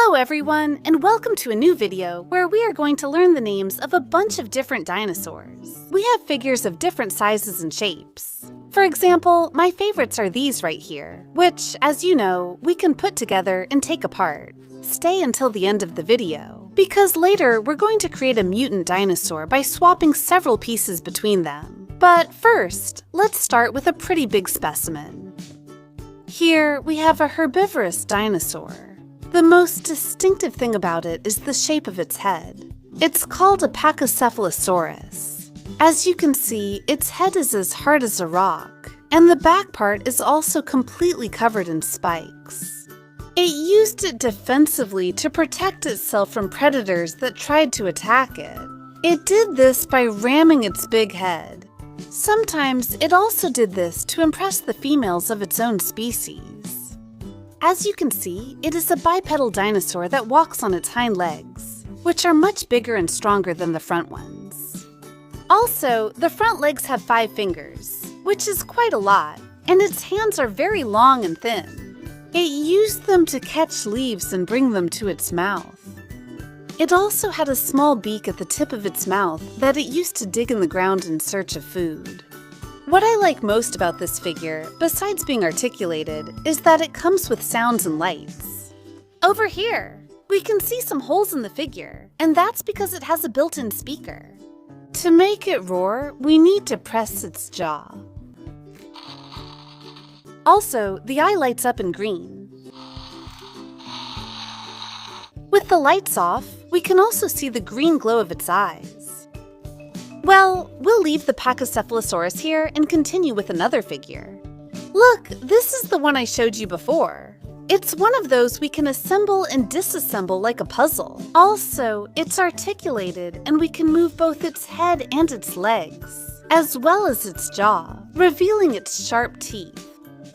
Hello everyone, and welcome to a new video where we are going to learn the names of a bunch of different dinosaurs. We have figures of different sizes and shapes. For example, my favorites are these right here, which, as you know, we can put together and take apart. Stay until the end of the video, because later we're going to create a mutant dinosaur by swapping several pieces between them. But first, let's start with a pretty big specimen. Here we have a herbivorous dinosaur. The most distinctive thing about it is the shape of its head. It's called a Pachycephalosaurus. As you can see, its head is as hard as a rock, and the back part is also completely covered in spikes. It used it defensively to protect itself from predators that tried to attack it. It did this by ramming its big head. Sometimes it also did this to impress the females of its own species. As you can see, it is a bipedal dinosaur that walks on its hind legs, which are much bigger and stronger than the front ones. Also, the front legs have 5 fingers, which is quite a lot, and its hands are very long and thin. It used them to catch leaves and bring them to its mouth. It also had a small beak at the tip of its mouth that it used to dig in the ground in search of food. What I like most about this figure, besides being articulated, is that it comes with sounds and lights. Over here, we can see some holes in the figure, and that's because it has a built-in speaker. To make it roar, we need to press its jaw. Also, the eye lights up in green. With the lights off, we can also see the green glow of its eyes. Well, we'll leave the Pachycephalosaurus here and continue with another figure. Look, this is the one I showed you before. It's one of those we can assemble and disassemble like a puzzle. Also, it's articulated and we can move both its head and its legs, as well as its jaw, revealing its sharp teeth.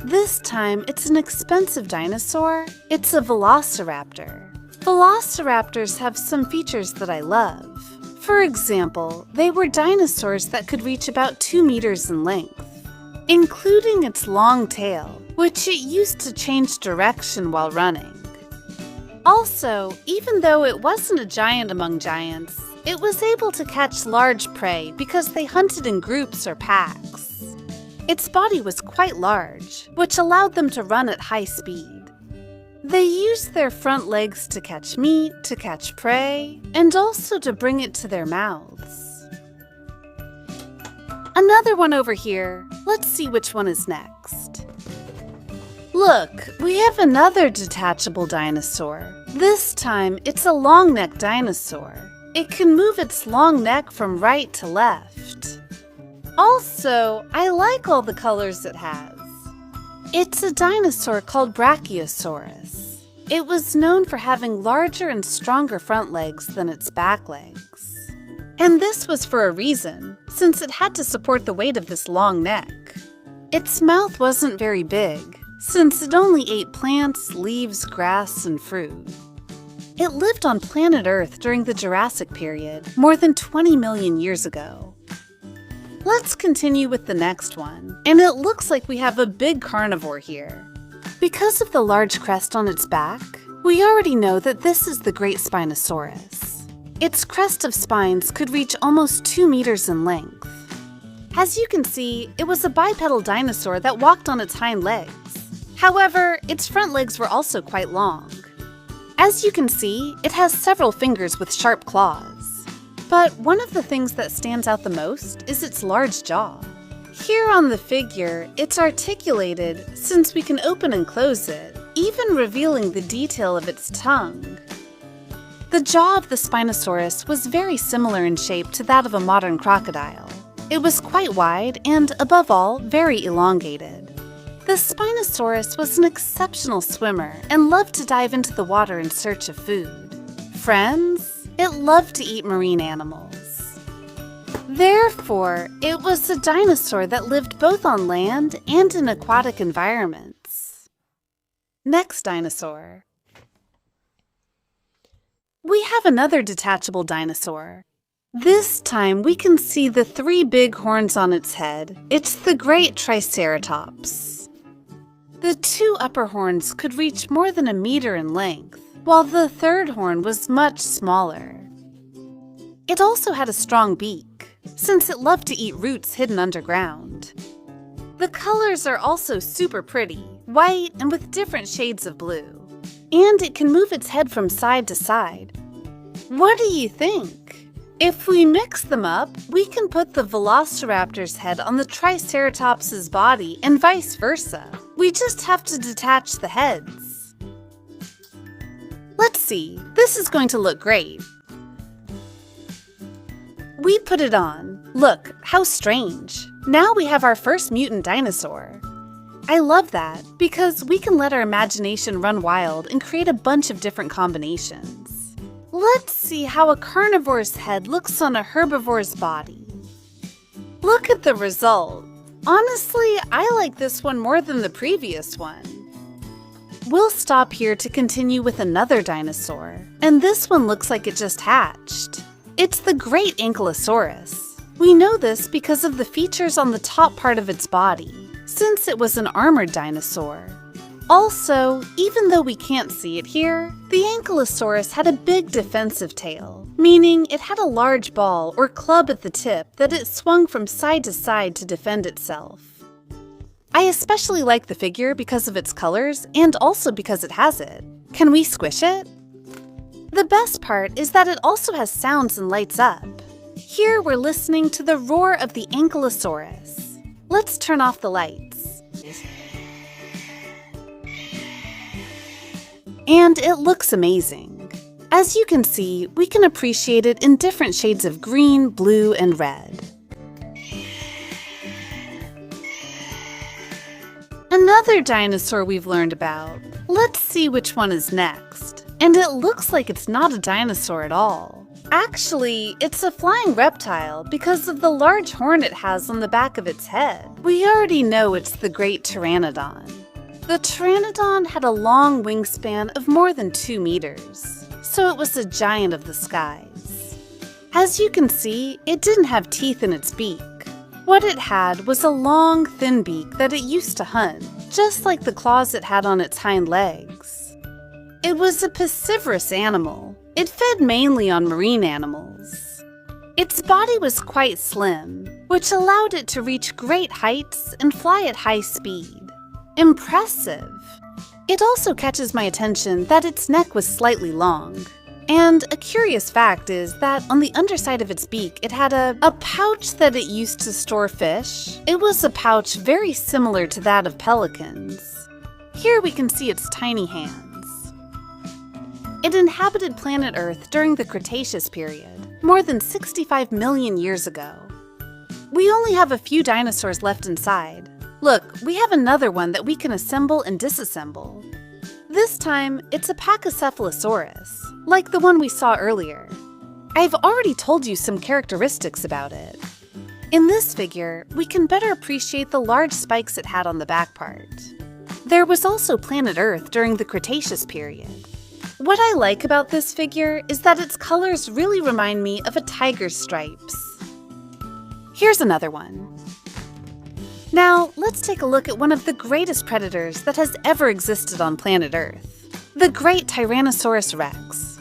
This time, it's an expensive dinosaur. It's a Velociraptor. Velociraptors have some features that I love. For example, they were dinosaurs that could reach about 2 meters in length, including its long tail, which it used to change direction while running. Also, even though it wasn't a giant among giants, it was able to catch large prey because they hunted in groups or packs. Its body was quite large, which allowed them to run at high speed. They used their front legs to catch meat, to catch prey, and also to bring it to their mouths. Another one over here. Let's see which one is next. Look, we have another detachable dinosaur. This time, it's a long-necked dinosaur. It can move its long neck from right to left. Also, I like all the colors it has. It's a dinosaur called Brachiosaurus. It was known for having larger and stronger front legs than its back legs. And this was for a reason, since it had to support the weight of this long neck. Its mouth wasn't very big, since it only ate plants, leaves, grass, and fruit. It lived on planet Earth during the Jurassic period, more than 20 million years ago. Let's continue with the next one, and it looks like we have a big carnivore here. Because of the large crest on its back, we already know that this is the great Spinosaurus. Its crest of spines could reach almost 2 meters in length. As you can see, it was a bipedal dinosaur that walked on its hind legs. However, its front legs were also quite long. As you can see, it has several fingers with sharp claws. But one of the things that stands out the most is its large jaw. Here on the figure, it's articulated since we can open and close it, even revealing the detail of its tongue. The jaw of the Spinosaurus was very similar in shape to that of a modern crocodile. It was quite wide and, above all, very elongated. The Spinosaurus was an exceptional swimmer and loved to dive into the water in search of food. Friends, it loved to eat marine animals. Therefore, it was a dinosaur that lived both on land and in aquatic environments. Next dinosaur. We have another detachable dinosaur. This time we can see the 3 big horns on its head. It's the great Triceratops. The 2 upper horns could reach more than 1 meter in length. while the third horn was much smaller. It also had a strong beak, since it loved to eat roots hidden underground. The colors are also super pretty, white and with different shades of blue. And it can move its head from side to side. What do you think? If we mix them up, we can put the Velociraptor's head on the Triceratops' body and vice versa. We just have to detach the heads. Let's see, this is going to look great. We put it on. Look, how strange. Now we have our first mutant dinosaur. I love that, because we can let our imagination run wild and create a bunch of different combinations. Let's see how a carnivore's head looks on a herbivore's body. Look at the result. Honestly, I like this one more than the previous one. We'll stop here to continue with another dinosaur, and this one looks like it just hatched. It's the great Ankylosaurus. We know this because of the features on the top part of its body, since it was an armored dinosaur. Also, even though we can't see it here, the Ankylosaurus had a big defensive tail, meaning it had a large ball or club at the tip that it swung from side to side to defend itself. I especially like the figure because of its colors and also because it has it. Can we squish it? The best part is that it also has sounds and lights up. Here we're listening to the roar of the Ankylosaurus. Let's turn off the lights. And it looks amazing. As you can see, we can appreciate it in different shades of green, blue, and red. Another dinosaur we've learned about. Let's see which one is next. And it looks like it's not a dinosaur at all. Actually, it's a flying reptile because of the large horn it has on the back of its head. We already know it's the great Pteranodon. The Pteranodon had a long wingspan of more than 2 meters, so it was a giant of the skies. As you can see, it didn't have teeth in its beak. What it had was a long, thin beak that it used to hunt, just like the claws it had on its hind legs. It was a piscivorous animal. It fed mainly on marine animals. Its body was quite slim, which allowed it to reach great heights and fly at high speed. Impressive! It also catches my attention that its neck was slightly long. And a curious fact is that on the underside of its beak, it had a pouch that it used to store fish. It was a pouch very similar to that of pelicans. Here we can see its tiny hands. It inhabited planet Earth during the Cretaceous period, more than 65 million years ago. We only have a few dinosaurs left inside. Look, we have another one that we can assemble and disassemble. This time, it's a Pachycephalosaurus, like the one we saw earlier. I've already told you some characteristics about it. In this figure, we can better appreciate the large spikes it had on the back part. There was also planet Earth during the Cretaceous period. What I like about this figure is that its colors really remind me of a tiger's stripes. Here's another one. Now, let's take a look at one of the greatest predators that has ever existed on planet Earth, the great Tyrannosaurus Rex.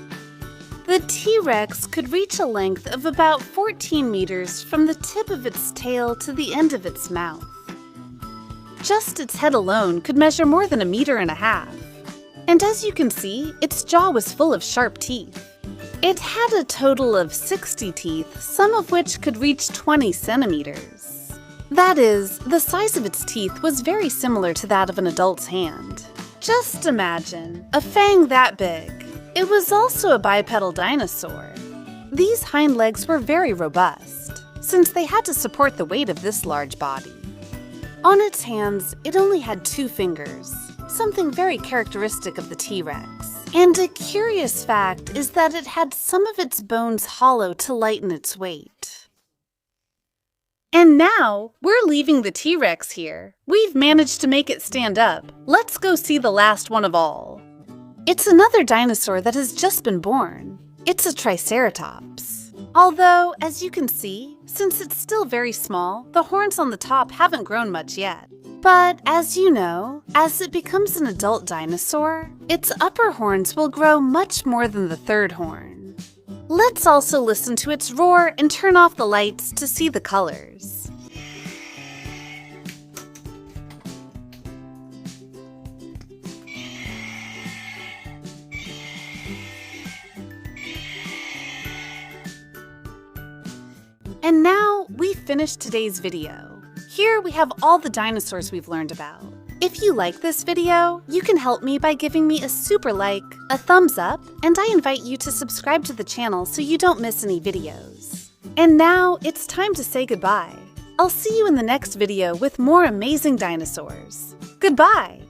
The T-Rex could reach a length of about 14 meters from the tip of its tail to the end of its mouth. Just its head alone could measure more than 1.5 meters. And as you can see, its jaw was full of sharp teeth. It had a total of 60 teeth, some of which could reach 20 centimeters. That is, the size of its teeth was very similar to that of an adult's hand. Just imagine, a fang that big. It was also a bipedal dinosaur. These hind legs were very robust, since they had to support the weight of this large body. On its hands, it only had 2 fingers, something very characteristic of the T-Rex. And a curious fact is that it had some of its bones hollow to lighten its weight. And now, we're leaving the T-Rex here. We've managed to make it stand up. Let's go see the last one of all. It's another dinosaur that has just been born. It's a Triceratops. Although, as you can see, since it's still very small, the horns on the top haven't grown much yet. But as you know, as it becomes an adult dinosaur, its upper horns will grow much more than the third horn. Let's also listen to its roar and turn off the lights to see the colors. And now we've finished today's video. Here we have all the dinosaurs we've learned about. If you like this video, you can help me by giving me a super like, a thumbs up, and I invite you to subscribe to the channel so you don't miss any videos. And now it's time to say goodbye. I'll see you in the next video with more amazing dinosaurs. Goodbye!